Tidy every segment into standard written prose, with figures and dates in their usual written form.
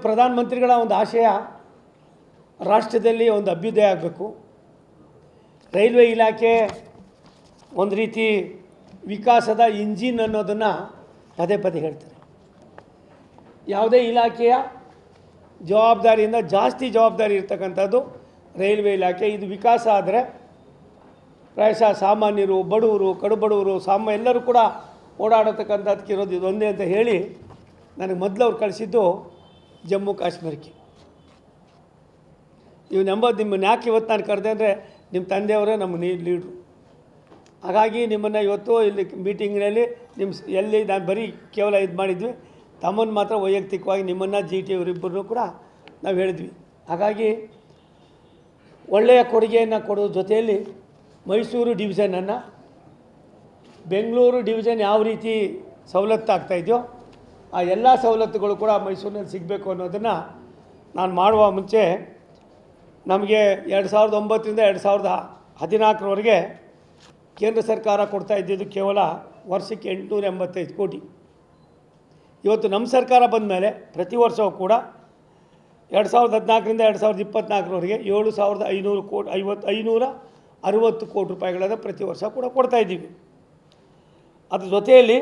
ಪ್ರಧಾನಮಂತ್ರಿಗಳ ಒಂದು ಆಶಯ ರಾಷ್ಟ್ರದಲ್ಲಿ ಒಂದು ಅಭ್ಯುದಯ ಆಗಬೇಕು. ರೈಲ್ವೆ ಇಲಾಖೆ ಒಂದು ರೀತಿ ವಿಕಾಸದ ಇಂಜಿನ್ ಅನ್ನೋದನ್ನು ಪದೇ ಪದೇ ಹೇಳ್ತಾರೆ. ಯಾವುದೇ ಇಲಾಖೆಯ ಜವಾಬ್ದಾರಿಯಿಂದ ಜಾಸ್ತಿ ಜವಾಬ್ದಾರಿ ಇರ್ತಕ್ಕಂಥದ್ದು ರೈಲ್ವೆ ಇಲಾಖೆ. ಇದು ವಿಕಾಸ ಆದರೆ ಪ್ರಾಯಶಃ ಸಾಮಾನ್ಯರು, ಬಡವರು, ಕಡುಬಡವರು, ಎಲ್ಲರೂ ಕೂಡ ಓಡಾಡತಕ್ಕಂಥದ್ದಕ್ಕಿರೋದು ಇದೊಂದೇ ಅಂತ ಹೇಳಿ ನನಗೆ ಮೊದಲು ಅವ್ರು ಕಳಿಸಿದ್ದು ಜಮ್ಮು ಕಾಶ್ಮೀರಕ್ಕೆ. ನಿಮ್ಮನ್ನು ಯಾಕೆ ಇವತ್ತು ನಾನು ಕರೆದೆ ಅಂದರೆ ನಿಮ್ಮ ತಂದೆಯವರೇ ನಮ್ಮ ಲೀಡ್ರು. ಹಾಗಾಗಿ ನಿಮ್ಮನ್ನು ಇವತ್ತು ಇಲ್ಲಿ ಮೀಟಿಂಗ್ನಲ್ಲಿ ಎಲ್ಲಿ ನಾನು ಬರೀ ಕೇವಲ ಇದು ಮಾಡಿದ್ವಿ, ತಮ್ಮನ್ನು ಮಾತ್ರ ವೈಯಕ್ತಿಕವಾಗಿ ನಿಮ್ಮನ್ನು GT ಅವರಿಬ್ಬರನ್ನೂ ಕೂಡ ನಾವು ಹೇಳಿದ್ವಿ. ಹಾಗಾಗಿ ಒಳ್ಳೆಯ ಕೊಡುಗೆಯನ್ನು ಕೊಡೋ ಜೊತೆಯಲ್ಲಿ ಮೈಸೂರು ಡಿವಿಷನನ್ನು ಬೆಂಗಳೂರು ಡಿವಿಷನ್ ಯಾವ ರೀತಿ ಸವಲತ್ತು ಆಗ್ತಾಯಿದೆಯೋ ಆ ಎಲ್ಲ ಸವಲತ್ತುಗಳು ಕೂಡ ಮೈಸೂರಿನಲ್ಲಿ ಸಿಗಬೇಕು ಅನ್ನೋದನ್ನು ನಾನು ಮಾಡುವ ಮುಂಚೆ ನಮಗೆ 2009ರಿಂದ 2014ರವರೆಗೆ ಕೇಂದ್ರ ಸರ್ಕಾರ ಕೊಡ್ತಾ ಇದ್ದಿದ್ದು ಕೇವಲ ವರ್ಷಕ್ಕೆ 885 ಕೋಟಿ. ಇವತ್ತು ನಮ್ಮ ಸರ್ಕಾರ ಬಂದ ಮೇಲೆ ಪ್ರತಿ ವರ್ಷವೂ ಕೂಡ 2014ರಿಂದ 2024ರವರೆಗೆ 7,560 ಕೋಟಿ ರೂಪಾಯಿಗಳನ್ನು ಪ್ರತಿ ವರ್ಷ ಕೂಡ ಕೊಡ್ತಾಯಿದ್ದೀವಿ. ಅದ್ರ ಜೊತೆಯಲ್ಲಿ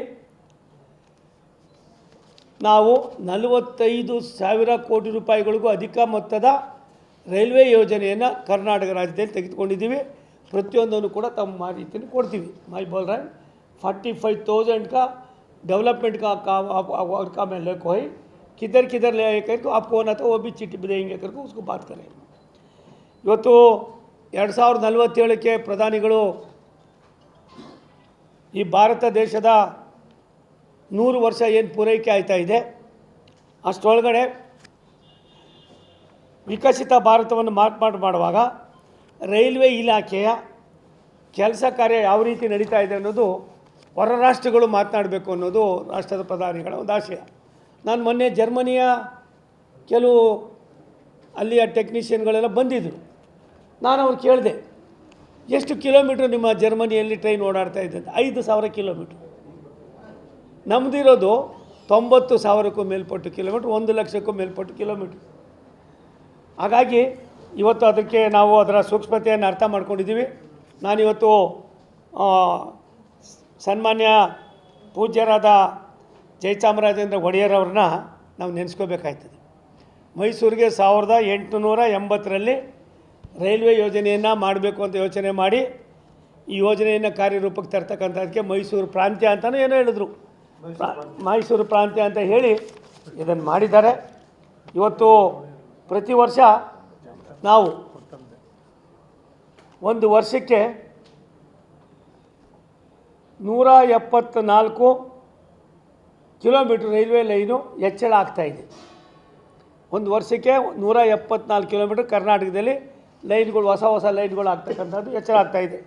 ನಾವು 45,000 ಕೋಟಿ ರೂಪಾಯಿಗಳಿಗೂ ಅಧಿಕ ಮೊತ್ತದ ರೈಲ್ವೆ ಯೋಜನೆಯನ್ನು ಕರ್ನಾಟಕ ರಾಜ್ಯದಲ್ಲಿ ತೆಗೆದುಕೊಂಡಿದ್ದೀವಿ. ಪ್ರತಿಯೊಂದನ್ನು ಕೂಡ ತಮ್ಮ ರೀತಿಯಲ್ಲಿ ಕೊಡ್ತೀವಿ. मैं बोल रहा हूँ 45,000 का डेवलपमेंट का मैं लेको है, किधर ले आए करके आपको होना था वो भी चिट्ठी देंगे करके उसको बात करें. ಇವತ್ತು 2047ಕ್ಕೆ ಪ್ರಧಾನಿಗಳು ಈ ಭಾರತ ದೇಶದ 100 ವರ್ಷ ಏನು ಪೂರೈಕೆ ಆಯ್ತಾ ಇದೆ ಅಷ್ಟರೊಳಗಡೆ ವಿಕಸಿತ ಭಾರತವನ್ನು ಮಾರ್ಪಾಡು ಮಾಡುವಾಗ ರೈಲ್ವೆ ಇಲಾಖೆಯ ಕೆಲಸ ಕಾರ್ಯ ಯಾವ ರೀತಿ ನಡೀತಾ ಇದೆ ಅನ್ನೋದು ಹೊರ ರಾಷ್ಟ್ರಗಳು ಮಾತನಾಡಬೇಕು ಅನ್ನೋದು ರಾಷ್ಟ್ರದ ಪ್ರಧಾನಿಗಳ ಒಂದು ಆಶಯ. ನಾನು ಮೊನ್ನೆ ಜರ್ಮನಿಯ ಕೆಲವು ಅಲ್ಲಿಯ ಟೆಕ್ನಿಷಿಯನ್ಗಳೆಲ್ಲ ಬಂದಿದ್ದರು. ನಾನು ಅವ್ರು ಕೇಳಿದೆ, ಎಷ್ಟು ಕಿಲೋಮೀಟ್ರ್ ನಿಮ್ಮ ಜರ್ಮನಿಯಲ್ಲಿ ಟ್ರೈನ್ ಓಡಾಡ್ತಾ ಇದೆ ಅಂತ. 5,000 ಕಿಲೋಮೀಟ್ರ್. ನಮ್ಮದಿರೋದು 90,000ಕ್ಕೂ ಮೇಲ್ಪಟ್ಟು ಕಿಲೋಮೀಟ್ರ್, 1,00,000ಕ್ಕೂ ಮೇಲ್ಪಟ್ಟು ಕಿಲೋಮೀಟ್ರ್. ಹಾಗಾಗಿ ಇವತ್ತು ಅದಕ್ಕೆ ನಾವು ಅದರ ಸೂಕ್ಷ್ಮತೆಯನ್ನು ಅರ್ಥ ಮಾಡ್ಕೊಂಡಿದ್ದೀವಿ. ನಾನಿವತ್ತು ಸನ್ಮಾನ್ಯ ಪೂಜ್ಯರಾದ ಜಯಚಾಮರಾಜೇಂದ್ರ ಒಡೆಯರವ್ರನ್ನ ನಾವು ನೆನೆಸ್ಕೋಬೇಕಾಯ್ತದೆ. ಮೈಸೂರಿಗೆ 1880ರಲ್ಲಿ ರೈಲ್ವೆ ಯೋಜನೆಯನ್ನು ಮಾಡಬೇಕು ಅಂತ ಯೋಚನೆ ಮಾಡಿ ಈ ಯೋಜನೆಯನ್ನು ಕಾರ್ಯರೂಪಕ್ಕೆ ತರ್ತಕ್ಕಂಥದ್ದಕ್ಕೆ ಮೈಸೂರು ಪ್ರಾಂತ್ಯ ಅಂತಲೂ ಏನೋ ಹೇಳಿದ್ರು, ಮೈಸೂರು ಪ್ರಾಂತ್ಯ ಅಂತ ಹೇಳಿ ಇದನ್ನು ಮಾಡಿದ್ದಾರೆ. ಇವತ್ತು ಪ್ರತಿ ವರ್ಷ ನಾವು ಒಂದು ವರ್ಷಕ್ಕೆ 174 ಕಿಲೋಮೀಟ್ರ್ ರೈಲ್ವೆ ಲೈನು ಹೆಚ್ಚಳ ಆಗ್ತಾಯಿದೆ. ಒಂದು ವರ್ಷಕ್ಕೆ 174 ಕಿಲೋಮೀಟ್ರ್ ಕರ್ನಾಟಕದಲ್ಲಿ ಲೈನ್ಗಳು, ಹೊಸ ಲೈನ್ಗಳು ಆಗ್ತಕ್ಕಂಥದ್ದು ಹೆಚ್ಚಳ ಆಗ್ತಾಯಿದೆ.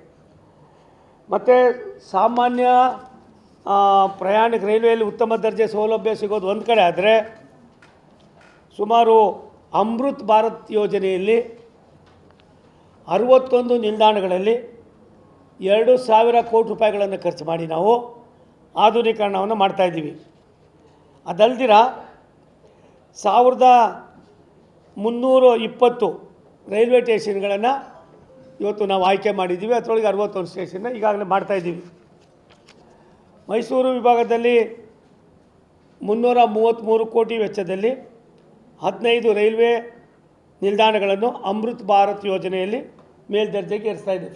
ಮತ್ತು ಸಾಮಾನ್ಯ ಪ್ರಯಾಣಿಕ ರೈಲ್ವೆಯಲ್ಲಿ ಉತ್ತಮ ದರ್ಜೆ ಸೌಲಭ್ಯ ಸಿಗೋದು ಒಂದು ಕಡೆ ಆದರೆ, ಸುಮಾರು ಅಮೃತ್ ಭಾರತ್ ಯೋಜನೆಯಲ್ಲಿ 61 ನಿಲ್ದಾಣಗಳಲ್ಲಿ 2,000 ಕೋಟಿ ರೂಪಾಯಿಗಳನ್ನು ಖರ್ಚು ಮಾಡಿ ನಾವು ಆಧುನೀಕರಣವನ್ನು ಮಾಡ್ತಾಯಿದ್ದೀವಿ. ಅದಲ್ದಿರ 1,320 ರೈಲ್ವೆ ಸ್ಟೇಷನ್ಗಳನ್ನು ಇವತ್ತು ನಾವು ಆಯ್ಕೆ ಮಾಡಿದ್ದೀವಿ. ಅದರೊಳಗೆ 61 ಸ್ಟೇಷನ್ನ ಈಗಾಗಲೇ ಮಾಡ್ತಾಯಿದ್ದೀವಿ. ಮೈಸೂರು ವಿಭಾಗದಲ್ಲಿ 333 ಕೋಟಿ ವೆಚ್ಚದಲ್ಲಿ 15 ರೈಲ್ವೆ ನಿಲ್ದಾಣಗಳನ್ನು ಅಮೃತ್ ಭಾರತ್ ಯೋಜನೆಯಲ್ಲಿ ಮೇಲ್ದರ್ಜೆಗೆ ಏರಿಸ್ತಾ ಇದೆ.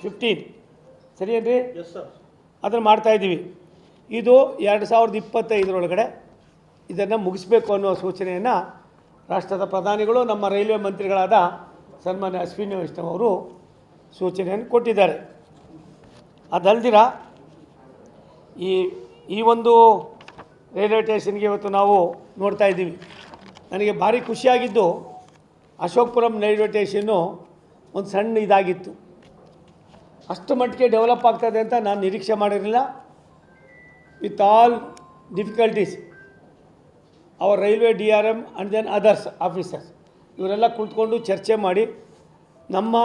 15 ಸರಿಯೇನ್ರಿ? ಅದನ್ನು ಮಾಡ್ತಾಯಿದ್ದೀವಿ. ಇದು 2025ರೊಳಗಡೆ ಇದನ್ನು ಮುಗಿಸ್ಬೇಕು ಅನ್ನೋ ಸೂಚನೆಯನ್ನು ರಾಷ್ಟ್ರದ ಪ್ರಧಾನಿಗಳು, ನಮ್ಮ ರೈಲ್ವೆ ಮಂತ್ರಿಗಳಾದ ಸನ್ಮಾನ್ಯ ಅಶ್ವಿನಿ ವೈಷ್ಣವ್ ಅವರು ಸೂಚನೆಯನ್ನು ಕೊಟ್ಟಿದ್ದಾರೆ. ಅದಲ್ದಿರ ಈ ಒಂದು ರೈಲ್ವೆ ಸ್ಟೇಷನ್ಗೆ ಇವತ್ತು ನಾವು ನೋಡ್ತಾ ಇದ್ದೀವಿ. ನನಗೆ ಭಾರಿ ಖುಷಿಯಾಗಿದ್ದು, ಅಶೋಕಪುರಂ ರೈಲ್ವೆ ಸ್ಟೇಷನ್ನು ಒಂದು ಸಣ್ಣ ಇದಾಗಿತ್ತು, ಅಷ್ಟು ಮಟ್ಟಿಗೆ ಡೆವಲಪ್ ಆಗ್ತದೆ ಅಂತ ನಾನು ನಿರೀಕ್ಷೆ ಮಾಡಿರಲಿಲ್ಲ. With all difficulties our railway DRM and then others officers ಇವರೆಲ್ಲ ಕುಳಿತುಕೊಂಡು ಚರ್ಚೆ ಮಾಡಿ ನಮ್ಮ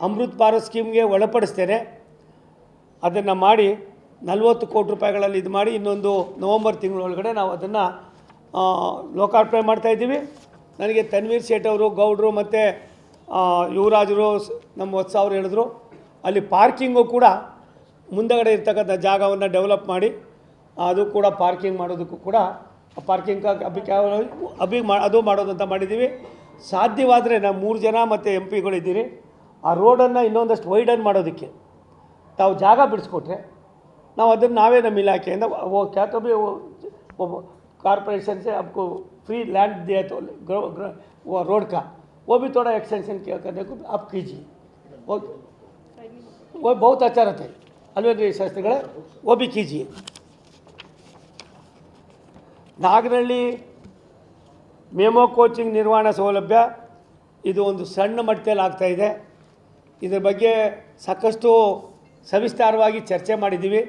ಅಮೃತ್ ಭಾರತ್ ಸ್ಕೀಮ್ಗೆ ಒಳಪಡಿಸ್ತೇನೆ, ಅದನ್ನು ಮಾಡಿ 40 ಕೋಟಿ ರೂಪಾಯಿಗಳಲ್ಲಿ ಇದು ಮಾಡಿ ಇನ್ನೊಂದು ನವಂಬರ್ ತಿಂಗಳೊಳಗಡೆ ನಾವು ಅದನ್ನು ಲೋಕಾರ್ಪಣೆ ಮಾಡ್ತಾಯಿದ್ದೀವಿ. ನನಗೆ ತನ್ವೀರ್ ಸೇಠ್ ಅವರು, ಗೌಡ್ರು ಮತ್ತು ಯುವರಾಜರು ನಮ್ಮ ಹೊತ್ತು ಸಾವಿರ ಹೇಳಿದ್ರು. ಅಲ್ಲಿ ಪಾರ್ಕಿಂಗು ಕೂಡ ಮುಂದಗಡೆ ಇರ್ತಕ್ಕಂಥ ಜಾಗವನ್ನು ಡೆವಲಪ್ ಮಾಡಿ ಅದು ಕೂಡ ಪಾರ್ಕಿಂಗ್ ಮಾಡೋದಕ್ಕೂ ಕೂಡ ಪಾರ್ಕಿಂಗ್ ಅದು ಮಾಡೋದು ಅಂತ ಮಾಡಿದ್ದೀವಿ. ಸಾಧ್ಯವಾದರೆ ನಾವು 3 ಜನ ಮತ್ತು MP ಗಳಿದ್ದೀರಿ. ಆ ರೋಡನ್ನು ಇನ್ನೊಂದಷ್ಟು ವೈಡನ್ ಮಾಡೋದಕ್ಕೆ ತಾವು ಜಾಗ ಬಿಡಿಸ್ಕೊಟ್ರೆ ನಾವು ಅದನ್ನು ನಾವೇ ನಮ್ಮ ಇಲಾಖೆಯಿಂದ क्या तो भी वो कॉर्पोरेशन से आपको फ्री लैंड दिया तो वो रोड का वो भी थोड़ा एक्सटेंशन किया करने को आप कीजिए. वो बहुत अच्छा रहता है अलवेली शास्त्रिಗಳೇ, वो भी कीजिए. ನಾಗನಹಳ್ಳಿ ಮೆಮೊ ಕೋಚಿಂಗ್ ನಿರ್ವಹಣಾ ಸೌಲಭ್ಯ ಇದು ಒಂದು ಸಣ್ಣ ಮಟ್ಟದಲ್ಲಿ ಆಗ್ತಾಯಿದೆ. ಇದರ ಬಗ್ಗೆ ಸಾಕಷ್ಟು ಸವಿಸ್ತಾರವಾಗಿ ಚರ್ಚೆ ಮಾಡಿದ್ದೀವಿ.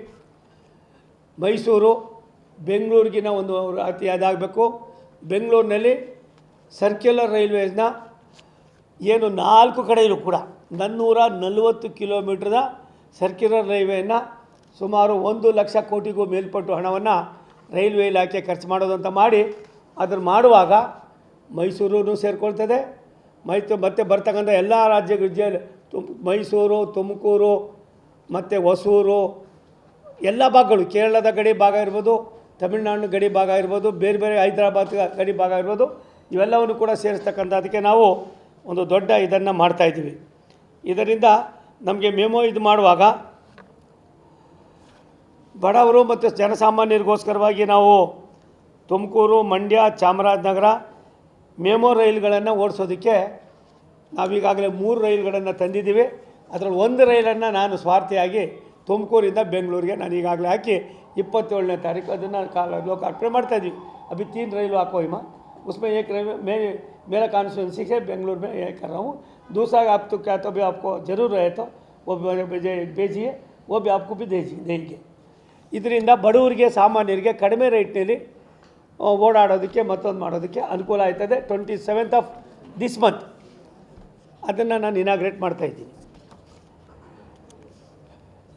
ಮೈಸೂರು ಬೆಂಗಳೂರಿಗಿನ ಒಂದು ಅತಿ ಅದಾಗಬೇಕು. ಬೆಂಗಳೂರಿನಲ್ಲಿ ಸರ್ಕ್ಯುಲರ್ ರೈಲ್ವೇಸ್ನ ಏನು 4 ಕಡೆಯಲ್ಲೂ ಕೂಡ 440 ಕಿಲೋಮೀಟ್ರದ ಸರ್ಕ್ಯುಲರ್ ರೈಲ್ವೇಯನ್ನು ಸುಮಾರು 1 ಲಕ್ಷ ಕೋಟಿಗೂ ಮೇಲ್ಪಟ್ಟು ಹಣವನ್ನು ರೈಲ್ವೆ ಇಲಾಖೆ ಖರ್ಚು ಮಾಡೋದಂತ ಮಾಡಿ ಅದನ್ನು ಮಾಡುವಾಗ ಮೈಸೂರು ಸೇರಿಕೊಳ್ತದೆ. ಮತ್ತು ಬರ್ತಕ್ಕಂಥ ಎಲ್ಲ ರಾಜ್ಯಗಳ ಮೈಸೂರು, ತುಮಕೂರು ಮತ್ತು ಹೊಸೂರು ಎಲ್ಲ ಭಾಗಗಳು, ಕೇರಳದ ಗಡಿ ಭಾಗ ಇರ್ಬೋದು, ತಮಿಳುನಾಡಿನ ಗಡಿ ಭಾಗ ಇರ್ಬೋದು, ಬೇರೆ ಬೇರೆ ಹೈದರಾಬಾದ್ ಗಡಿ ಭಾಗ ಇರ್ಬೋದು, ಇವೆಲ್ಲವನ್ನು ಕೂಡ ಸೇರಿಸ್ತಕ್ಕಂಥದಕ್ಕೆ ನಾವು ಒಂದು ದೊಡ್ಡ ಇದನ್ನು ಮಾಡ್ತಾಯಿದ್ದೀವಿ. ಇದರಿಂದ ನಮಗೆ ಮೆಮೊ ಇದು ಮಾಡುವಾಗ ಬಡವರು ಮತ್ತು ಜನಸಾಮಾನ್ಯರಿಗೋಸ್ಕರವಾಗಿ ನಾವು ತುಮಕೂರು, ಮಂಡ್ಯ, ಚಾಮರಾಜನಗರ ಮೆಮೊ ರೈಲುಗಳನ್ನು ಓಡಿಸೋದಕ್ಕೆ ನಾವೀಗಾಗಲೇ 3 ರೈಲುಗಳನ್ನು ತಂದಿದ್ದೀವಿ. ಅದರಲ್ಲಿ 1 ರೈಲನ್ನು ನಾನು ಸ್ವಾರ್ಥಿಯಾಗಿ ತುಮಕೂರಿಂದ ಬೆಂಗಳೂರಿಗೆ ನಾನು ಈಗಾಗಲೇ ಹಾಕಿ 27ನೇ ತಾರೀಕು ಅದನ್ನು ಲೋಕಾರ್ಪಣೆ ಮಾಡ್ತಾಯಿದ್ವಿ. अभी 3 रैल आपको हिमा उसमें एक मेरा कॉन्स्टिट्यूंसी से बेंगलुरु में ये कर रहा हूँ. दूसरा आप तो क्या तो भी आपको ज़रूर रहे तो वो भेजिए, वो भी आपको भी देंगे. ಇದರಿಂದ ಬಡವರಿಗೆ ಸಾಮಾನ್ಯರಿಗೆ ಕಡಿಮೆ ರೇಟ್ನಲ್ಲಿ ಓಡಾಡೋದಕ್ಕೆ ಮತ್ತೊಂದು ಮಾಡೋದಕ್ಕೆ ಅನುಕೂಲ ಆಯ್ತದೆ. 27th of this month ಅದನ್ನು ನಾನು ಇನಾಗ್ರೇಟ್ ಮಾಡ್ತಾಯಿದ್ದೀನಿ.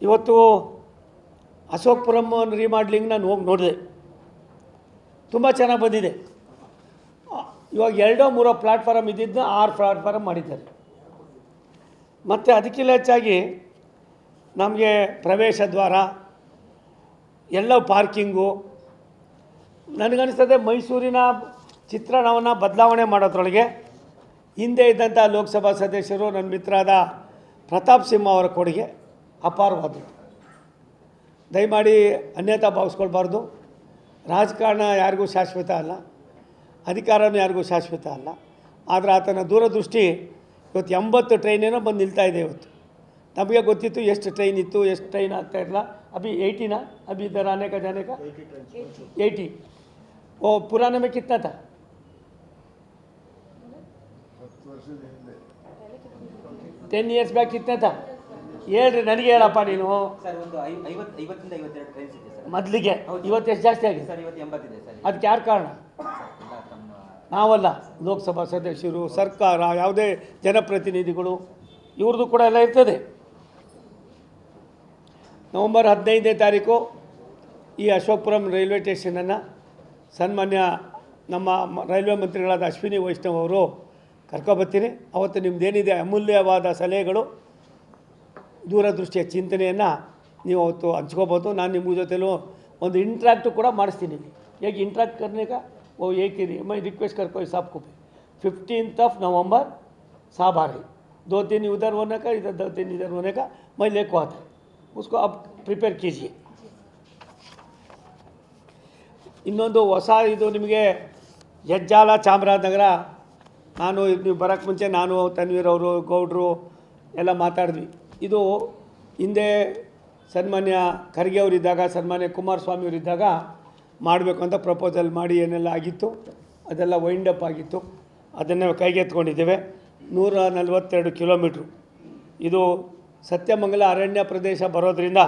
ಇವತ್ತು ಅಶೋಕ್ಪುರಂ ರೀಮಾಡ್ಲಿಂಗ್ ನಾನು ಹೋಗಿ ನೋಡಿದೆ, ತುಂಬ ಚೆನ್ನಾಗಿ ಬಂದಿದೆ. ಇವಾಗ 2-3 ಪ್ಲ್ಯಾಟ್ಫಾರಮ್ ಇದ್ದಿದ್ದು 6 ಪ್ಲ್ಯಾಟ್ಫಾರಮ್ ಮಾಡಿದ್ದಾರೆ. ಮತ್ತು ಅದಕ್ಕಿಂತ ಹೆಚ್ಚಾಗಿ ನಮಗೆ ಪ್ರವೇಶ ದ್ವಾರ ಎಲ್ಲ ಪಾರ್ಕಿಂಗು ನನಗನ್ನಿಸ್ತದೆ ಮೈಸೂರಿನ ಚಿತ್ರಣವನ್ನು ಬದಲಾವಣೆ ಮಾಡೋದ್ರೊಳಗೆ ಹಿಂದೆ ಇದ್ದಂಥ ಲೋಕಸಭಾ ಸದಸ್ಯರು ನನ್ನ ಮಿತ್ರರಾದ ಪ್ರತಾಪ್ ಸಿಂಹ ಅವರ ಕೊಡುಗೆ ಅಪಾರವಾದದ್ದು. ದಯಮಾಡಿ ಅನ್ಯತಾ ಭಾವಿಸ್ಕೊಳ್ಬಾರ್ದು. ರಾಜಕಾರಣ ಯಾರಿಗೂ ಶಾಶ್ವತ ಅಲ್ಲ, ಅಧಿಕಾರನೂ ಯಾರಿಗೂ ಶಾಶ್ವತ ಅಲ್ಲ. ಆದರೆ ಆತನ ದೂರದೃಷ್ಟಿ ಇವತ್ತು 80 ಟ್ರೈನೇನೋ ಬಂದು ನಿಲ್ತಾ ಇದೆ. ಇವತ್ತು ನಮಗೆ ಗೊತ್ತಿತ್ತು ಎಷ್ಟು ಟ್ರೈನ್ ಇತ್ತು, ಎಷ್ಟು ಟ್ರೈನ್ ಆಗ್ತಾಯಿರಲ್ಲ. अभी 80 ना, अभी इधर आने का जाने का 80. वो पुराने में कितना था? 10 years ಬ್ಯಾಕ್ कितना था? ಹೇಳ್ರಿ, ನನಗೆ ಹೇಳಪ್ಪ ನೀನು. ಮೊದಲಿಗೆ ಇವತ್ತು ಎಷ್ಟು ಜಾಸ್ತಿ ಆಗಿದೆ? ಅದಕ್ಕೆ ಯಾರು ಕಾರಣ? ನಾವಲ್ಲ, ಲೋಕಸಭಾ ಸದಸ್ಯರು, ಸರ್ಕಾರ, ಯಾವುದೇ ಜನಪ್ರತಿನಿಧಿಗಳು, ಇವ್ರದ್ದು ಕೂಡ ಎಲ್ಲ ಇರ್ತದೆ. ನವಂಬರ್ 15ನೇ ತಾರೀಕು ಈ ಅಶೋಕ್ಪುರಂ ರೈಲ್ವೆ ಸ್ಟೇಷನನ್ನು ಸನ್ಮಾನ್ಯ ನಮ್ಮ ರೈಲ್ವೆ ಮಂತ್ರಿಗಳಾದ ಅಶ್ವಿನಿ ವೈಷ್ಣವ್ ಅವರು ಕರ್ಕೊಬರ್ತೀನಿ. ಅವತ್ತು ನಿಮ್ಮದೇನಿದೆ ಅಮೂಲ್ಯವಾದ ಸಲಹೆಗಳು, ದೂರದೃಷ್ಟಿಯ ಚಿಂತನೆಯನ್ನು ನೀವು ಅವತ್ತು ಹಂಚ್ಕೋಬೋದು. ನಾನು ನಿಮ್ಮ ಜೊತೆಲೂ ಒಂದು ಇಂಟ್ರ್ಯಾಕ್ಟು ಕೂಡ ಮಾಡಿಸ್ತೀನಿ. ಹೇಗೆ ಇಂಟ್ರ್ಯಾಕ್ಟ್ करने का वो एक ही मैं रिक्वेस्ट कर कोई साहब को 15th of November साहब आ रही, 2-3 उधर होने का, इधर 2-3 इधर होने का, मैं लेको आता, उसको अब ಪ್ರಿಪೇರ್ कीजिए. ಇನ್ನೊಂದು ಹೊಸ ಇದು ನಿಮಗೆ ಹೆಜ್ಜಾಲ ಚಾಮರಾಜನಗರ. ನಾನು ನೀವು ಬರೋಕ್ಕೆ ಮುಂಚೆ ನಾನು ತನ್ವೀರ್ ಅವರು ಗೌಡ್ರು ಎಲ್ಲ ಮಾತಾಡಿದ್ವಿ. ಇದು ಹಿಂದೆ ಸನ್ಮಾನ್ಯ ಖರ್ಗೆ ಅವರಿದ್ದಾಗ, ಸನ್ಮಾನ್ಯ ಕುಮಾರಸ್ವಾಮಿ ಅವರಿದ್ದಾಗ ಮಾಡಬೇಕು ಅಂತ ಪ್ರಪೋಸಲ್ ಮಾಡಿ ಏನೆಲ್ಲ ಆಗಿತ್ತು ಅದೆಲ್ಲ ವೈಂಡಪ್ ಆಗಿತ್ತು. ಅದನ್ನೇ ಕೈಗೆತ್ಕೊಂಡಿದ್ದೇವೆ. 142 ಕಿಲೋಮೀಟ್ರು. ಇದು ಸತ್ಯಮಂಗಲ ಅರಣ್ಯ ಪ್ರದೇಶ ಬರೋದ್ರಿಂದ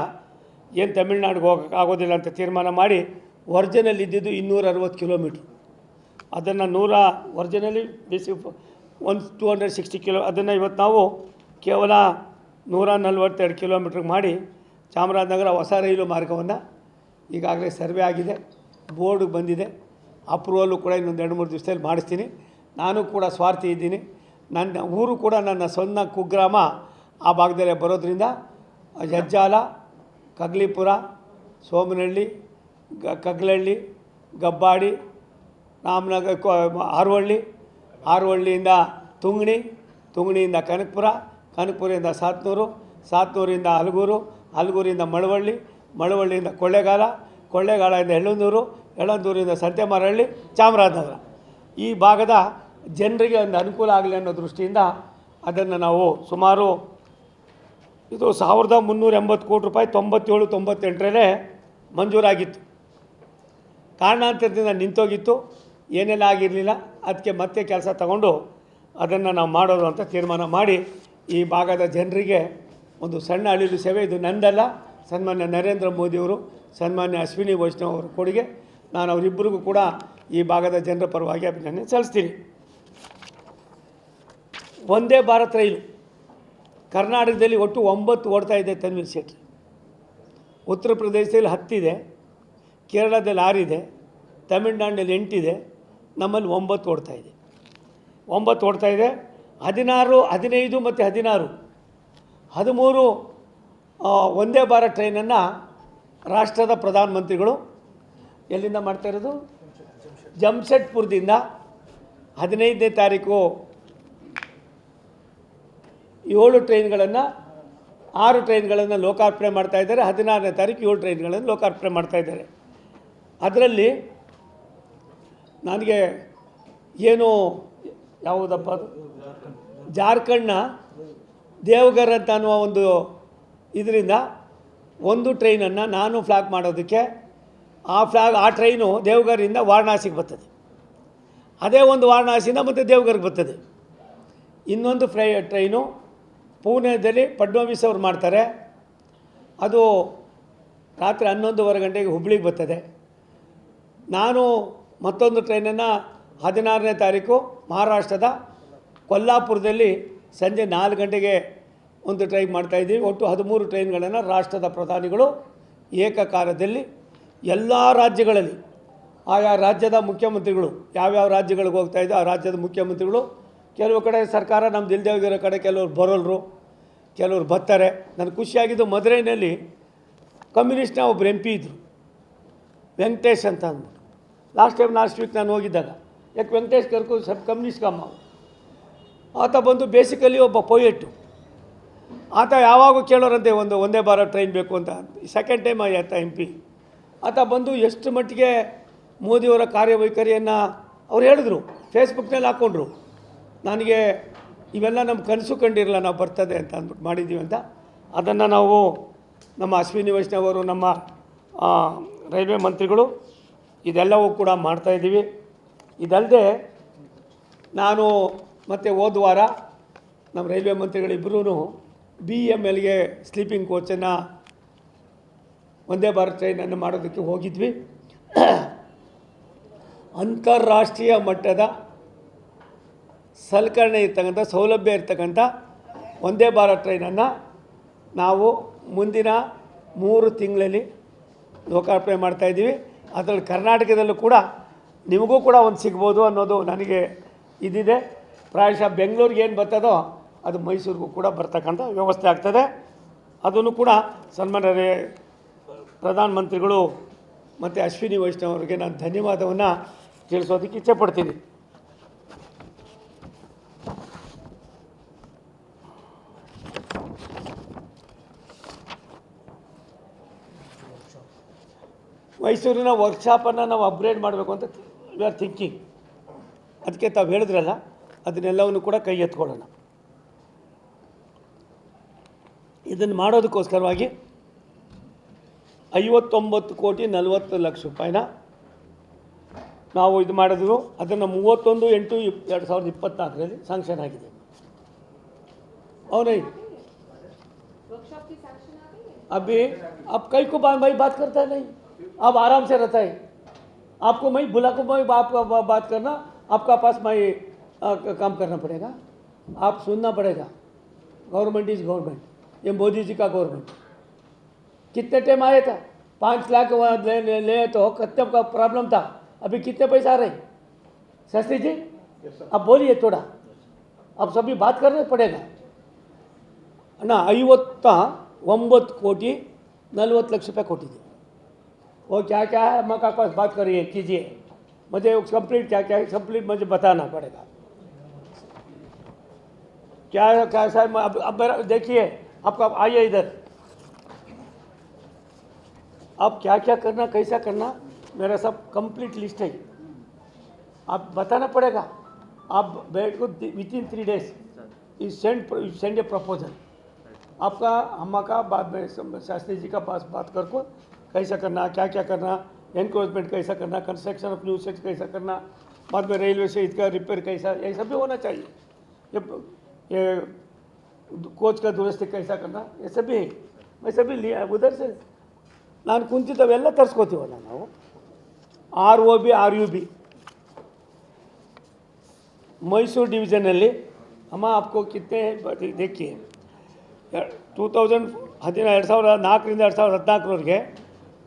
ಏನು ತಮಿಳ್ನಾಡಿಗೆ ಹೋಗೋಕ್ಕೆ ಆಗೋದಿಲ್ಲ ಅಂತ ತೀರ್ಮಾನ ಮಾಡಿ ಒರಿಜಿನಲ್ ಇದ್ದಿದ್ದು 260 ಕಿಲೋಮೀಟ್ರು. ಅದನ್ನು ಒರಿಜಿನಲಿ ಬೇಸಿ 260 ಕಿಲೋ, ಅದನ್ನು ಇವತ್ತು ನಾವು ಕೇವಲ 142 ಕಿಲೋಮೀಟ್ರಿಗೆ ಮಾಡಿ ಚಾಮರಾಜನಗರ ಹೊಸ ರೈಲು ಮಾರ್ಗವನ್ನು ಈಗಾಗಲೇ ಸರ್ವೆ ಆಗಿದೆ, ಬೋರ್ಡ್ಗೆ ಬಂದಿದೆ. ಅಪ್ರೂವಲ್ಲು ಕೂಡ ಇನ್ನೊಂದು 2-3 ದಿವಸದಲ್ಲಿ ಮಾಡಿಸ್ತೀನಿ. ನಾನು ಕೂಡ ಸ್ವಾರ್ಥಿ ಇದ್ದೀನಿ. ನನ್ನ ಊರು ಕೂಡ ನನ್ನ ಸ್ವಂತ ಕುಗ್ರಾಮ ಆ ಭಾಗದಲ್ಲೇ ಬರೋದ್ರಿಂದ ಹೆಜ್ಜಾಲ, ಕಗ್ಲಿಪುರ, ಸೋಮನಹಳ್ಳಿ, ಕಗ್ಲಹಳ್ಳಿ, ಗಬ್ಬಾಡಿ, ರಾಮನಗರ, ಹಾರೋಹಳ್ಳಿಯಿಂದ ತುಂಗಣಿ, ತುಂಗಣಿಯಿಂದ ಕನಕಪುರ, ಕನಕಪುರದಿಂದ ಸಾತ್ನೂರು, ಸಾತ್ನೂರಿಂದ ಹಲಗೂರಿಂದ ಮಳವಳ್ಳಿಯಿಂದ ಕೊಳ್ಳೇಗಾಲದಿಂದ ಎಳ್ಳಂದೂರಿಂದ ಸಂತೆಮಾರಹಳ್ಳಿ, ಚಾಮರಾಜನಗರ. ಈ ಭಾಗದ ಜನರಿಗೆ ಒಂದು ಅನುಕೂಲ ಆಗಲಿ ಅನ್ನೋ ದೃಷ್ಟಿಯಿಂದ ಅದನ್ನು ನಾವು ಸುಮಾರು ಇದು 1380 ಕೋಟಿ ರೂಪಾಯಿ 97-98ರಲ್ಲೇ ಮಂಜೂರಾಗಿತ್ತು. ಕಾರಣಾಂತರದಿಂದ ನಿಂತೋಗಿತ್ತು, ಏನೆಲ್ಲ ಆಗಿರಲಿಲ್ಲ. ಅದಕ್ಕೆ ಮತ್ತೆ ಕೆಲಸ ತಗೊಂಡು ಅದನ್ನು ನಾವು ಮಾಡೋದು ಅಂತ ತೀರ್ಮಾನ ಮಾಡಿ ಈ ಭಾಗದ ಜನರಿಗೆ ಒಂದು ಸಣ್ಣ ಅಳಿಲು ಸೇವೆ. ಇದು ನಂದಲ್ಲ, ಸನ್ಮಾನ್ಯ ನರೇಂದ್ರ ಮೋದಿಯವರು, ಸನ್ಮಾನ್ಯ ಅಶ್ವಿನಿ ವೈಷ್ಣವ್ ಅವರ ಕೊಡುಗೆ. ನಾನು ಅವರಿಬ್ಬರಿಗೂ ಕೂಡ ಈ ಭಾಗದ ಜನರ ಪರವಾಗಿ ಅಭಿನಂದನೆ ಸಲ್ಲಿಸ್ತೀನಿ. ವಂದೇ ಭಾರತ್ ರೈಲು ಕರ್ನಾಟಕದಲ್ಲಿ ಒಟ್ಟು 9 ಓಡ್ತಾ ಇದೆ. ತನ್ವೀರ್ ಸೇಠ್, ಉತ್ತರ ಪ್ರದೇಶದಲ್ಲಿ 10 ಇದೆ, ಕೇರಳದಲ್ಲಿ 6 ಇದೆ, ತಮಿಳುನಾಡಿನಲ್ಲಿ 8 ಇದೆ, ನಮ್ಮಲ್ಲಿ 9 ಓಡ್ತಾ ಇದೆ. 9 ಓಡ್ತಾ ಇದೆ. 16, 15 ಮತ್ತು 16, 13 ವಂದೇ ಭಾರತ್ ಟ್ರೈನನ್ನು ರಾಷ್ಟ್ರದ ಪ್ರಧಾನಮಂತ್ರಿಗಳು ಎಲ್ಲಿಂದ ಮಾಡ್ತಾ ಇರೋದು? ಜಮ್ಶೆಡ್ಪುರದಿಂದ 15ನೇ ತಾರೀಕು 7 ಟ್ರೈನ್ಗಳನ್ನು 6 ಟ್ರೈನ್ಗಳನ್ನು ಲೋಕಾರ್ಪಣೆ ಮಾಡ್ತಾ ಇದ್ದಾರೆ. 16ನೇ ತಾರೀಕು 7 ಟ್ರೈನ್ಗಳನ್ನು ಲೋಕಾರ್ಪಣೆ ಮಾಡ್ತಾ ಇದ್ದಾರೆ. ಅದರಲ್ಲಿ ನನಗೆ ಏನು ಯಾವುದಪ್ಪ ಅದು, ಜಾರ್ಖಂಡ್ನ ದೇವಘರ್ ಅಂತ ಅನ್ನುವ ಒಂದು ಇದರಿಂದ ಒಂದು ಟ್ರೈನನ್ನು ನಾನು ಫ್ಲಾಗ್ ಮಾಡೋದಕ್ಕೆ, ಆ ಟ್ರೈನು ದೇವಘರಿಂದ ವಾರಣಾಸಿಗೆ ಬರ್ತದೆ. ಅದೇ ಒಂದು ವಾರಣಾಸಿಯಿಂದ ಮತ್ತು ದೇವಘರ್ಗೆ ಬರ್ತದೆ. ಇನ್ನೊಂದು ಟ್ರೈನು ಪೂನೆಯಲ್ಲಿ ಫಡ್ನವೀಸ್ ಅವರು ಮಾಡ್ತಾರೆ. ಅದು ರಾತ್ರಿ 11:15 ಗಂಟೆಗೆ ಹುಬ್ಳಿಗೆ ಬರ್ತದೆ. ನಾನು ಮತ್ತೊಂದು ಟ್ರೈನನ್ನು 16ನೇ ತಾರೀಕು ಮಹಾರಾಷ್ಟ್ರದ ಕೊಲ್ಲಾಪುರದಲ್ಲಿ ಸಂಜೆ 4 ಗಂಟೆಗೆ ಒಂದು ಟ್ರೈನ್ ಮಾಡ್ತಾಯಿದ್ದೀವಿ. ಒಟ್ಟು 13 ಟ್ರೈನ್ಗಳನ್ನು ರಾಷ್ಟ್ರದ ಪ್ರಧಾನಿಗಳು ಏಕಕಾಲದಲ್ಲಿ ಎಲ್ಲ ರಾಜ್ಯಗಳಲ್ಲಿ ಆಯಾ ರಾಜ್ಯದ ಮುಖ್ಯಮಂತ್ರಿಗಳು ಯಾವ್ಯಾವ ರಾಜ್ಯಗಳಿಗೆ ಹೋಗ್ತಾಯಿದ್ದೋ ಆ ರಾಜ್ಯದ ಮುಖ್ಯಮಂತ್ರಿಗಳು, ಕೆಲವು ಕಡೆ ಸರ್ಕಾರ ನಮ್ದು ಇಲ್ಲದೆ ಹೋಗಿರೋ ಕಡೆ ಕೆಲವರು ಬರೋಲ್ರು, ಕೆಲವರು ಬರ್ತಾರೆ. ನನಗೆ ಖುಷಿಯಾಗಿದ್ದು ಮದುರೈನಲ್ಲಿ ಕಮ್ಯುನಿಸ್ಟ್ನ ಒಬ್ಬರು MP ಇದ್ದರು, ವೆಂಕಟೇಶ್ ಅಂತ ಅಂದ್ಬಿಟ್ಟು. ಲಾಸ್ಟ್ ವೀಕ್ ನಾನು ಹೋಗಿದ್ದಾಗ, ಯಾಕೆ ವೆಂಕಟೇಶ್ ಕರ್ಕೊ ಸ್ವಲ್ಪ ಕಮ್ಯುನಿಸ್ಟ್ ಕಮ್ಮ, ಆತ ಬಂದು ಬೇಸಿಕಲಿ ಒಬ್ಬ ಪೊಯೆಟ್ಟು. ಆತ ಯಾವಾಗೂ ಕೇಳೋರಂತೆ ಒಂದು ವಂದೇ ಭಾರತ್ ಟ್ರೈನ್ ಬೇಕು ಅಂತ. ಸೆಕೆಂಡ್ ಟೈಮ್ ಆತ MP. ಆತ ಬಂದು ಎಷ್ಟು ಮಟ್ಟಿಗೆ ಮೋದಿಯವರ ಕಾರ್ಯವೈಖರಿಯನ್ನು ಅವ್ರು ಹೇಳಿದ್ರು, ಫೇಸ್ಬುಕ್ನಲ್ಲಿ ಹಾಕ್ಕೊಂಡ್ರು. ನನಗೆ ಇವೆಲ್ಲ ನಮ್ಮ ಕನಸು ಕಂಡಿರಲ್ಲ, ನಾವು ಬರ್ತದೆ ಅಂತ ಅಂದ್ಬಿಟ್ಟು ಮಾಡಿದ್ದೀವಿ ಅಂತ. ಅದನ್ನು ನಾವು ನಮ್ಮ ಅಶ್ವಿನಿ ವೈಷ್ಣವ್ ಅವರು, ನಮ್ಮ ರೈಲ್ವೆ ಮಂತ್ರಿಗಳು ಇದೆಲ್ಲವೂ ಕೂಡ ಮಾಡ್ತಾಯಿದ್ದೀವಿ. ಇದಲ್ಲದೆ ನಾನು ಮತ್ತು ಹೋದ ವಾರ ನಮ್ಮ ರೈಲ್ವೆ ಮಂತ್ರಿಗಳಿಬ್ಬರೂ BEMLಗೆ ಸ್ಲೀಪಿಂಗ್ ಕೋಚನ್ನು ವಂದೇ ಭಾರತ್ ಟ್ರೈನನ್ನು ಮಾಡೋದಕ್ಕೆ ಹೋಗಿದ್ವಿ. ಅಂತಾರಾಷ್ಟ್ರೀಯ ಮಟ್ಟದ ಸಲಕರಣೆ ಇರ್ತಕ್ಕಂಥ, ಸೌಲಭ್ಯ ಇರ್ತಕ್ಕಂಥ ವಂದೇ ಭಾರತ್ ಟ್ರೈನನ್ನು ನಾವು ಮುಂದಿನ 3 ತಿಂಗಳಲ್ಲಿ ಲೋಕಾರ್ಪಣೆ ಮಾಡ್ತಾಯಿದ್ದೀವಿ. ಅದರಲ್ಲಿ ಕರ್ನಾಟಕದಲ್ಲೂ ಕೂಡ ನಿಮಗೂ ಕೂಡ ಒಂದು ಸಿಗ್ಬೋದು ಅನ್ನೋದು ನನಗೆ ಇದಿದೆ. ಪ್ರಾಯಶಃ ಬೆಂಗಳೂರಿಗೆ ಏನು ಬರ್ತದೋ ಅದು ಮೈಸೂರಿಗೂ ಕೂಡ ಬರ್ತಕ್ಕಂಥ ವ್ಯವಸ್ಥೆ ಆಗ್ತದೆ. ಅದನ್ನು ಕೂಡ ಸನ್ಮಾನ್ಯ ಪ್ರಧಾನಮಂತ್ರಿಗಳು ಮತ್ತು ಅಶ್ವಿನಿ ವೈಷ್ಣವ್ ಅವರಿಗೆ ನಾನು ಧನ್ಯವಾದವನ್ನು ತಿಳಿಸೋದಕ್ಕೆ ಇಚ್ಛೆಪಡ್ತೀನಿ. ಮೈಸೂರಿನ ವರ್ಕ್ಶಾಪನ್ನು ನಾವು ಅಪ್ಗ್ರೇಡ್ ಮಾಡಬೇಕು ಅಂತ ವಿ ಆರ್ ಥಿಂಕಿಂಗ್. ಅದಕ್ಕೆ ತಾವು ಹೇಳಿದ್ರಲ್ಲ, ಅದನ್ನೆಲ್ಲವನ್ನು ಕೂಡ ಕೈ ಎತ್ಕೊಳ್ಳೋಣ. ಇದನ್ನು ಮಾಡೋದಕ್ಕೋಸ್ಕರವಾಗಿ 59,40,00,000 ರೂಪಾಯಿನ ನಾವು ಇದು ಮಾಡಿದ್ರು. ಅದನ್ನು 31/8/2024 ಸ್ಯಾಂಕ್ಷನ್ ಆಗಿದೆ. ಅವನೇ अभी अब कई को भाई बात करता है नहीं, अब आराम से रहता है. आपको मैं बुला को मैं बात करना, आपका पास मैं काम करना पड़ेगा, आप सुनना पड़ेगा. गवर्नमेंट इज गवर्नमेंट, ये मोदी जी का गवर्नमेंट. कितने टाइम आया था? 5 लाख ले तो खत्म का प्रॉब्लम था. अभी कितने पैसा आ रहे शास्त्री जी? अब बोलिए थोड़ा, अब सभी बात करना पड़ेगा ना। 59 ಕೋಟಿ 40 ಲಕ್ಷ ರೂಪಾಯಿ ಕೊಟ್ಟಿದೆ. वो क्या क्या है मका पास बात करिए कीजिए, मुझे कंप्लीट क्या क्या है कंप्लीट मुझे बताना पड़ेगा क्या कैसा है। अब मेरा देखिए, आपका आइए इधर, अब क्या क्या करना कैसा करना मेरा सब कंप्लीट लिस्ट है, आप बताना पड़ेगा। आप बैठ को विथिन 3 days सेंड ए प्रपोजल आपका अम्मा का बाद में शास्त्री जी का पास बात करको कैसा करना क्या क्या करना, एनक्रोचमेंट कैसा करना, कंस्ट्रक्शन ऑफ न्यू सेट्स कैसा करना, बाद में रेलवे से इसका रिपेयर कैसा, ये सब भी होना चाहिए। ये कोच का दुरुस्ती कैसा करना, ये सब भी है। मैं सभी लिया उधर से ನಾನು ಕುಂತಿದ್ದವೆಲ್ಲ ತರಿಸ್ಕೋತೀವಲ್ಲ ನಾವು। ROB RUB मैसूर डिवीजनली अम्म आपको कितने देखिए 2014 2014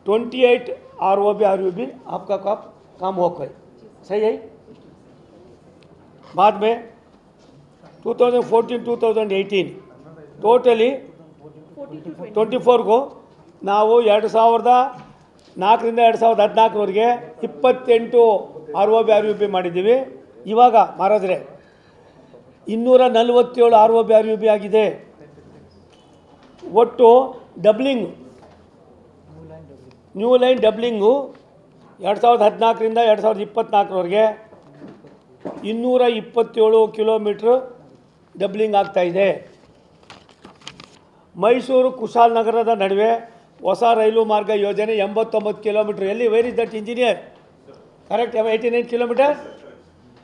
28 ROB RUB आपका काम हो गए, सही है। बाद में 2014-2018 टोटली 24 को ನಾವು 2004 2014 28 ROB RUB ಮಾಡಿದ್ದೀವಿ। ಇವಾಗ ಮಾರಾದ್ರೆ 247 ROB RUB ಆಗಿದೆ। ಒಟ್ಟು doubling new line doubling 2014 2024 227 kilometre doubling ಆಗ್ತಾಯಿದೆ। ಮೈಸೂರು ಕುಶಾಲನಗರದ ನಡುವೆ ಹೊಸ ರೈಲು ಮಾರ್ಗ ಯೋಜನೆ 89 ಕಿಲೋಮೀಟ್ರ್, ಎಲ್ಲಿ where is that engineer? Correct 89 kilometre.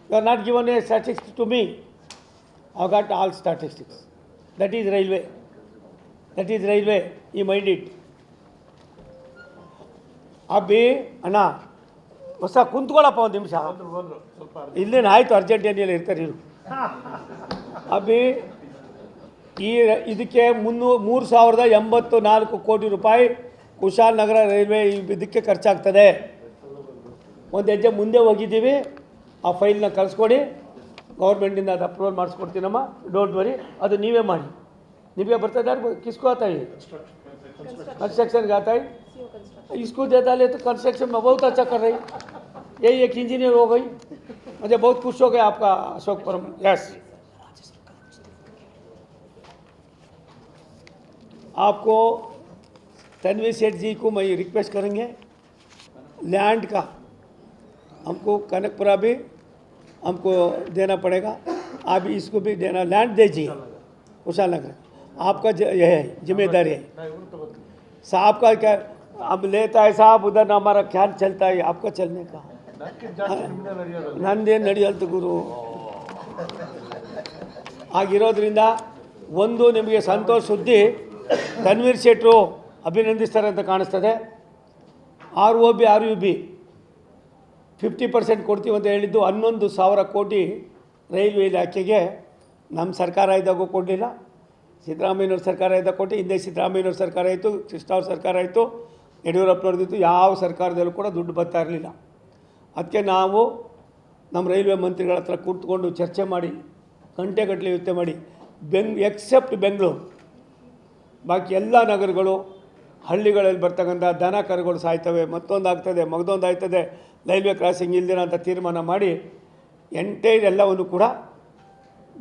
You are not given a statistics to me, I got all statistics. That is railway, that is railway, ಈ mind it. ಅಬ್ಬಿ ಅಣ್ಣ ಹೊಸ ಕುಂತ್ಕೊಳ್ಳಪ್ಪ ಒಂದು ನಿಮಿಷ, ಇಲ್ಲೇನು ಆಯಿತು ಅರ್ಜೆಂಟೇನಿಯಲ್ಲಿ ಇರ್ತಾರೆ ಇವರು. ಅಬ್ಬಿ ಈ ಇದಕ್ಕೆ 3,084 ಕೋಟಿ ರೂಪಾಯಿ ಕುಶಾಲನಗರ ರೈಲ್ವೆ ಇದಕ್ಕೆ ಖರ್ಚಾಗ್ತದೆ. ಒಂದು ಹೆಜ್ಜೆ ಮುಂದೆ ಹೋಗಿದ್ದೀವಿ, ಆ ಫೈಲ್ನ ಕಳಿಸ್ಕೊಡಿ, ಗೌರ್ಮೆಂಟಿಂದ ಅದು ಅಪ್ರೂವಲ್ ಮಾಡಿಸ್ಕೊಡ್ತೀನಮ್ಮ, ಡೋಂಟ್ ವರಿ, ಅದು ನೀವೇ ಮಾಡಿ. ನಿಮಗೆ बर्ता किसको आता है? कंस्ट्रक्शन का आता है, इसको दे डाले तो कंस्ट्रक्शन में बहुत अच्छा कर रही। यही एक इंजीनियर हो गई, मुझे बहुत खुश हो गया आपका अशोक परम। यस, आपको तनवीर सेठ जी को मैं रिक्वेस्ट करेंगे, लैंड का हमको कनकपुरा भी हमको देना पड़ेगा, आप इसको भी देना, लैंड दीजिए कुशालनगर, आपका यह है जिम्मेदारी है साहब का। क्या अब लेता है साहब, उधर हमारा ख्याल चलता है, आपका चलने का ನಂದೇನು ನಡೆಯಲ್ತು ಗುರು. ಆಗಿರೋದ್ರಿಂದ ಒಂದು ನಿಮಗೆ ಸಂತೋಷ ಸುದ್ದಿ, ತನ್ವೀರ್ ಶೆಟ್ಟರು ಅಭಿನಂದಿಸ್ತಾರೆ ಅಂತ ಕಾಣಿಸ್ತದೆ. ROB RUB 50% ಕೊಡ್ತೀವಿ ಅಂತ ಹೇಳಿದ್ದು 11,000 ಕೋಟಿ ರೈಲ್ವೆ ಇಲಾಖೆಗೆ ನಮ್ಮ ಸರ್ಕಾರ ಇದ್ದಾಗ ಕೊಡಲಿಲ್ಲ, ಸಿದ್ದರಾಮಯ್ಯನವ್ರ ಸರ್ಕಾರ ಇದ್ದಾಗ ಕೊಟ್ಟು, ಹಿಂದೆ ಸಿದ್ದರಾಮಯ್ಯನವ್ರ ಸರ್ಕಾರ ಆಯಿತು, ಕೃಷ್ಣ ಅವ್ರ ಸರ್ಕಾರ ಆಯಿತು, ಯಡಿಯೂರಪ್ಪನವ್ರದ್ದು ಯಾವ ಸರ್ಕಾರದಲ್ಲೂ ಕೂಡ ದುಡ್ಡು ಬರ್ತಾ ಇರಲಿಲ್ಲ. ಅದಕ್ಕೆ ನಾವು ನಮ್ಮ ರೈಲ್ವೆ ಮಂತ್ರಿಗಳ ಹತ್ರ ಕೂತ್ಕೊಂಡು ಚರ್ಚೆ ಮಾಡಿ ಗಂಟೆಗಟ್ಟಲೆ ಯೋಚನೆ ಮಾಡಿ ಎಕ್ಸೆಪ್ಟ್ ಬೆಂಗಳೂರು, ಬಾಕಿ ಎಲ್ಲ ನಗರಗಳು ಹಳ್ಳಿಗಳಲ್ಲಿ ಬರ್ತಕ್ಕಂಥ ದನ ಕರುಗಳು ಸಾಯ್ತವೆ, ಮತ್ತೊಂದು ಆಗ್ತದೆ ಮಗದೊಂದು ಆಯ್ತದೆ, ರೈಲ್ವೆ ಕ್ರಾಸಿಂಗ್ ಇಲ್ದಿರ ಅಂತ ತೀರ್ಮಾನ ಮಾಡಿ ಎಂಟೈರ್ ಎಲ್ಲವನ್ನು ಕೂಡ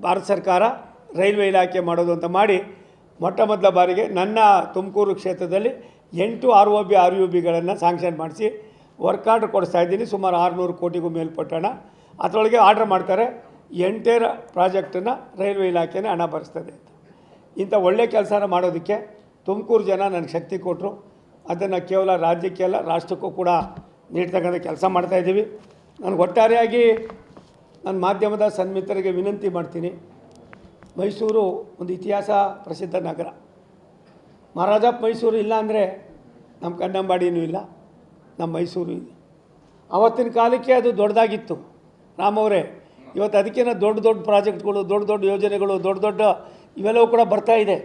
ಭಾರತ ಸರ್ಕಾರ ರೈಲ್ವೆ ಇಲಾಖೆ ಮಾಡೋದು ಅಂತ ಮಾಡಿ ಮೊಟ್ಟ ಮೊದಲ ಬಾರಿಗೆ ನನ್ನ ತುಮಕೂರು ಕ್ಷೇತ್ರದಲ್ಲಿ 8 ROB RUBಗಳನ್ನು ಸ್ಯಾಂಕ್ಷನ್ ಮಾಡಿಸಿ ವರ್ಕ್ ಆರ್ಡ್ರ್ ಕೊಡಿಸ್ತಾ ಇದ್ದೀನಿ. ಸುಮಾರು 600 ಕೋಟಿಗೂ ಮೇಲ್ಪಟ್ಟಣ ಅದರೊಳಗೆ ಆರ್ಡ್ರ್ ಮಾಡ್ತಾರೆ, ಎಂಟೈರ್ ಪ್ರಾಜೆಕ್ಟನ್ನು ರೈಲ್ವೆ ಇಲಾಖೆನೇ ಹಣ ಭರಿಸ್ತದೆ ಅಂತ. ಇಂಥ ಒಳ್ಳೆಯ ಕೆಲಸನ ಮಾಡೋದಕ್ಕೆ ತುಮಕೂರು ಜನ ನನಗೆ ಶಕ್ತಿ ಕೊಟ್ಟರು. ಅದನ್ನು ಕೇವಲ ರಾಜ್ಯಕ್ಕೆ ಅಲ್ಲ ರಾಷ್ಟ್ರಕ್ಕೂ ಕೂಡ ನೀಡ್ತಕ್ಕಂಥ ಕೆಲಸ ಮಾಡ್ತಾಯಿದ್ದೀವಿ. ನಾನು ಒಟ್ಟಾರೆಯಾಗಿ ನನ್ನ ಮಾಧ್ಯಮದ ಸನ್ಮಿತರಿಗೆ ವಿನಂತಿ ಮಾಡ್ತೀನಿ, ಮೈಸೂರು ಒಂದು ಇತಿಹಾಸ ಪ್ರಸಿದ್ಧ ನಗರ. ಮಹಾರಾಜ ಮೈಸೂರು ಇಲ್ಲ ಅಂದರೆ ನಮ್ಮ ಕನ್ನಂಬಾಡಿನೂ ಇಲ್ಲ, ನಮ್ಮ ಮೈಸೂರು ಇಲ್ಲ. ಆವತ್ತಿನ ಕಾಲಕ್ಕೆ ಅದು ದೊಡ್ಡದಾಗಿತ್ತು ರಾಮವರೇ. ಇವತ್ತು ಅದಕ್ಕಿಂತ ದೊಡ್ಡ ದೊಡ್ಡ ಪ್ರಾಜೆಕ್ಟ್ಗಳು, ದೊಡ್ಡ ದೊಡ್ಡ ಯೋಜನೆಗಳು, ದೊಡ್ಡ ದೊಡ್ಡ ಇವೆಲ್ಲವೂ ಕೂಡ ಬರ್ತಾ ಇದೆ.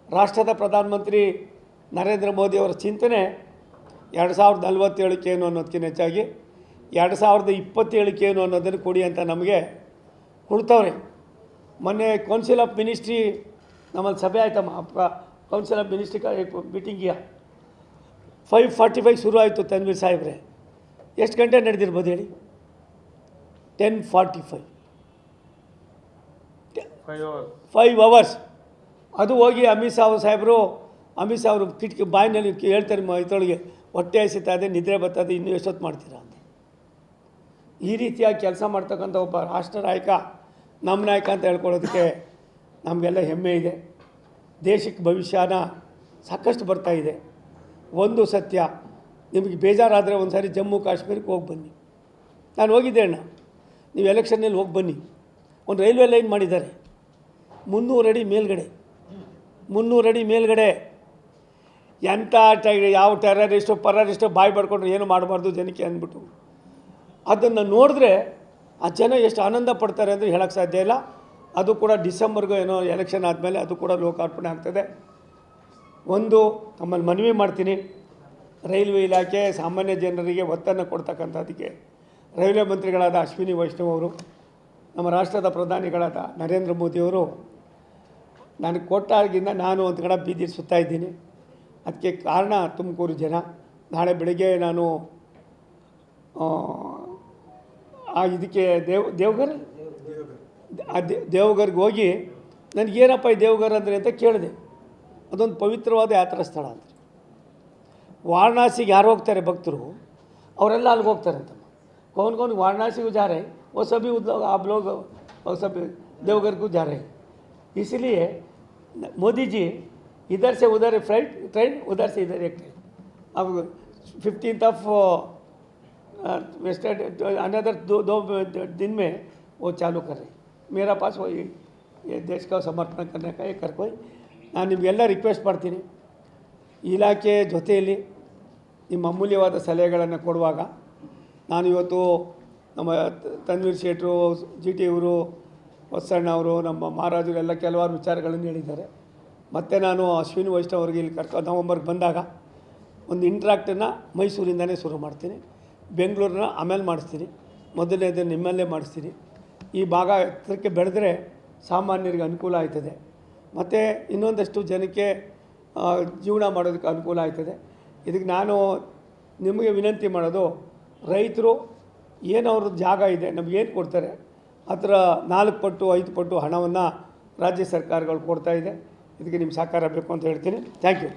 ರಾಷ್ಟ್ರದ ಪ್ರಧಾನಮಂತ್ರಿ ನರೇಂದ್ರ ಮೋದಿಯವರ ಚಿಂತನೆ 2047 ಏನು ಅನ್ನೋದಕ್ಕಿಂತ ಹೆಚ್ಚಾಗಿ 2027 ಏನು ಅನ್ನೋದನ್ನು ಕೊಡಿ ಅಂತ ನಮಗೆ ಕೊಡ್ತವ್ರೆ. ಮೊನ್ನೆ ಕೌನ್ಸಿಲ್ ಆಫ್ ಮಿನಿಸ್ಟ್ರಿ ನಮ್ಮಲ್ಲಿ ಸಭೆ ಆಯ್ತಮ್ಮ, ಕೌನ್ಸಿಲ್ ಆಫ್ ಮಿನಿಸ್ಟ್ರಿ ಮೀಟಿಂಗಿಗೆ 5:45 ಶುರು ಆಯಿತು. ತನ್ವೀರ್ ಸಾಹೇಬ್ರೆ, ಎಷ್ಟು ಗಂಟೆ ನಡೆದಿರ್ಬೋದು ಹೇಳಿ? 10:45, 5 ಅವರ್ಸ್. ಅದು ಹೋಗಿ ಅಮಿತ್ ಶಾ ಸಾಹೇಬರು ಕಿಟಕಿ ಬಾಯಿನಲ್ಲಿ ಹೇಳ್ತಾರೆ, ಇದರೊಳಗೆ ಹೊಟ್ಟೆ ಹಸಿತಾ ಇದೆ, ನಿದ್ರೆ ಬರ್ತದೆ, ಇನ್ನೂ ಎಷ್ಟೊತ್ತು ಮಾಡ್ತೀರಾ ಅಂತ. ಈ ರೀತಿಯಾಗಿ ಕೆಲಸ ಮಾಡ್ತಕ್ಕಂಥ ಒಬ್ಬ ರಾಷ್ಟ್ರ ನಾಯಕ, ನಮ್ಮ ನಾಯಕ ಅಂತ ಹೇಳ್ಕೊಳ್ಳೋದಕ್ಕೆ ನಮಗೆಲ್ಲ ಹೆಮ್ಮೆ ಇದೆ. ದೇಶಕ್ಕೆ ಭವಿಷ್ಯನ ಸಾಕಷ್ಟು ಬರ್ತಾಯಿದೆ. ಒಂದು ಸತ್ಯ, ನಿಮಗೆ ಬೇಜಾರಾದರೆ ಒಂದು ಸಾರಿ ಜಮ್ಮು ಕಾಶ್ಮೀರಕ್ಕೆ ಹೋಗಿ ಬನ್ನಿ. ನಾನು ಹೋಗಿದ್ದೆ ಅಣ್ಣ, ನೀವು ಎಲೆಕ್ಷನ್ನಲ್ಲಿ ಹೋಗಿ ಬನ್ನಿ. ಒಂದು ರೈಲ್ವೆ ಲೈನ್ ಮಾಡಿದ್ದಾರೆ 300 ಅಡಿ ಮೇಲ್ಗಡೆ, 300 ಅಡಿ ಮೇಲ್ಗಡೆ. ಎಂಥ ಯಾವ ಪರರಿಸ್ಟೋ ಬಾಯಿ ಪಡ್ಕೊಂಡ್ರೆ ಏನು ಮಾಡಬಾರ್ದು ಜನಕ್ಕೆ ಅಂದ್ಬಿಟ್ಟು, ಅದನ್ನು ನೋಡಿದ್ರೆ ಆ ಜನ ಎಷ್ಟು ಆನಂದ ಪಡ್ತಾರೆ ಅಂದರೆ ಹೇಳೋಕ್ಕೆ ಸಾಧ್ಯ ಇಲ್ಲ. ಅದು ಕೂಡ ಡಿಸೆಂಬರ್ಗೆ ಏನೋ ಎಲೆಕ್ಷನ್ ಆದಮೇಲೆ ಅದು ಕೂಡ ಲೋಕಾರ್ಪಣೆ ಆಗ್ತದೆ. ಒಂದು ತಮ್ಮಲ್ಲಿ ಮನವಿ ಮಾಡ್ತೀನಿ, ರೈಲ್ವೆ ಇಲಾಖೆ ಸಾಮಾನ್ಯ ಜನರಿಗೆ ಒತ್ತನ್ನು ಕೊಡ್ತಕ್ಕಂಥದ್ದಕ್ಕೆ ರೈಲ್ವೆ ಮಂತ್ರಿಗಳಾದ ಅಶ್ವಿನಿ ವೈಷ್ಣವ್ ಅವರು, ನಮ್ಮ ರಾಷ್ಟ್ರದ ಪ್ರಧಾನಿಗಳಾದ ನರೇಂದ್ರ ಮೋದಿಯವರು ನನಗೆ ಕೊಟ್ಟಾಗಿಂದ ನಾನು ಒಂದು ಕಡೆ ಬೀದಿ ಸುತ್ತಾ ಇದ್ದೀನಿ. ಅದಕ್ಕೆ ಕಾರಣ ತುಮಕೂರು ಜನ. ನಾಳೆ ಬೆಳಗ್ಗೆ ನಾನು ಇದಕ್ಕೆ ದೇವಘರ್ಗೆ ಹೋಗಿ ನನಗೇನಪ್ಪ ಈ ದೇವಘರ್ ಅಂದರೆ ಅಂತ ಕೇಳಿದೆ. ಅದೊಂದು ಪವಿತ್ರವಾದ ಯಾತ್ರಾ ಸ್ಥಳ ಅಂತ. ವಾರಣಾಸಿಗೆ ಯಾರು ಹೋಗ್ತಾರೆ ಭಕ್ತರು, ಅವರೆಲ್ಲ ಅಲ್ಲಿಗೆ ಹೋಗ್ತಾರೆ ಅಂತಮ್ಮ. कौन वाराणसी को जा रहे हैं, वो सभी आप लोग और सब देवघर को जा रहे हैं. इसलिए मोदी जी इधर से उधर ट्रेन, उधर से इधर एक ट्रेन. अब 15th ऑफ अनदर दो दिन में वो चालू कर रहे हैं. मेरा पास वो ये देश का समर्पण करने का ये कर कोई ನಾನು ನಿಮಗೆಲ್ಲ ರಿಕ್ವೆಸ್ಟ್ ಮಾಡ್ತೀನಿ, ಇಲಾಖೆ ಜೊತೆಯಲ್ಲಿ ನಿಮ್ಮ ಅಮೂಲ್ಯವಾದ ಸಲಹೆಗಳನ್ನು ಕೊಡುವಾಗ ನಾನು ಇವತ್ತು ನಮ್ಮ ತನ್ವೀರ್ ಶೇಟ್ರು, GT ಅವರು, ಹೊಸಣ್ಣ ಅವರು, ನಮ್ಮ ಮಹಾರಾಜರು ಎಲ್ಲ ಕೆಲವಾರು ವಿಚಾರಗಳನ್ನು ಹೇಳಿದ್ದಾರೆ. ಮತ್ತು ನಾನು ಅಶ್ವಿನಿ ವೈಷ್ಣವ್ ಅವ್ರಿಗೆ ಇಲ್ಲಿ ನವಂಬರ್ಗೆ ಬಂದಾಗ ಒಂದು ಇಂಟ್ರಾಕ್ಟನ್ನು ಮೈಸೂರಿಂದನೇ ಶುರು ಮಾಡ್ತೀನಿ, ಬೆಂಗಳೂರನ್ನ ಆಮೇಲೆ ಮಾಡಿಸ್ತೀನಿ, ಮೊದಲನೇದನ್ನು ನಿಮ್ಮಲ್ಲೇ ಮಾಡಿಸ್ತೀನಿ. ಈ ಭಾಗ ಎತ್ತರಕ್ಕೆ ಬೆಳೆದ್ರೆ ಸಾಮಾನ್ಯರಿಗೆ ಅನುಕೂಲ ಆಯ್ತದೆ, ಮತ್ತು ಇನ್ನೊಂದಷ್ಟು ಜನಕ್ಕೆ ಜೀವನ ಮಾಡೋದಕ್ಕೆ ಅನುಕೂಲ ಆಯ್ತದೆ. ಇದಕ್ಕೆ ನಾನು ನಿಮಗೆ ವಿನಂತಿ ಮಾಡೋದು, ರೈತರು ಏನು ಅವ್ರ ಜಾಗ ಇದೆ ನಮಗೇನು ಕೊಡ್ತಾರೆ ಅದರ 4 ಪಟ್ಟು 5 ಪಟ್ಟು ಹಣವನ್ನು ರಾಜ್ಯ ಸರ್ಕಾರಗಳು ಕೊಡ್ತಾಯಿದೆ. ಇದಕ್ಕೆ ನಿಮ್ಮ ಸಹಕಾರ ಬೇಕು ಅಂತ ಹೇಳ್ತೀನಿ. Thank you.